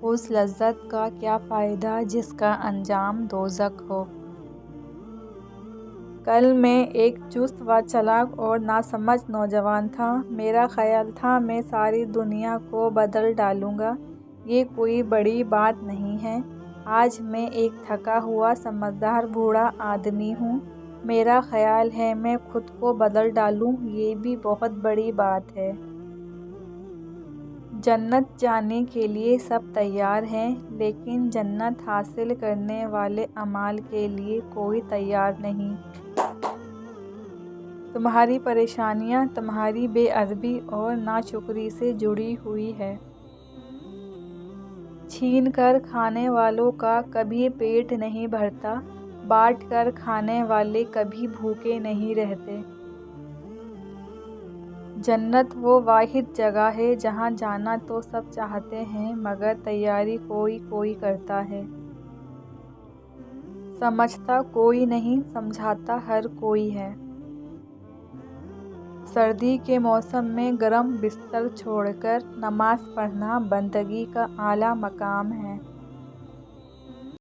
اس لذت کا کیا فائدہ جس کا انجام دوزخ ہو۔ کل میں ایک چست و چالاک اور ناسمجھ نوجوان تھا۔ میرا خیال تھا میں ساری دنیا کو بدل ڈالوں گا۔ یہ کوئی بڑی بات نہیں ہے۔ آج میں ایک تھکا ہوا سمجھدار بوڑھا آدمی ہوں۔ میرا خیال ہے میں خود کو بدل ڈالوں، یہ بھی بہت بڑی بات ہے۔ جنت جانے کے لیے سب تیار ہیں، لیکن جنت حاصل کرنے والے اعمال کے لیے کوئی تیار نہیں۔ تمہاری پریشانیاں تمہاری بے ادبی اور ناشکری سے جڑی ہوئی ہیں۔ چھین کر کھانے والوں کا کبھی پیٹ نہیں بھرتا، بانٹ کر کھانے والے کبھی بھوکے نہیں رہتے۔ جنت وہ واحد جگہ ہے جہاں جانا تو سب چاہتے ہیں مگر تیاری کوئی کوئی کرتا ہے۔ سمجھتا کوئی نہیں، سمجھاتا ہر کوئی ہے۔ سردی کے موسم میں گرم بستر چھوڑ کر نماز پڑھنا بندگی کا اعلیٰ مقام ہے۔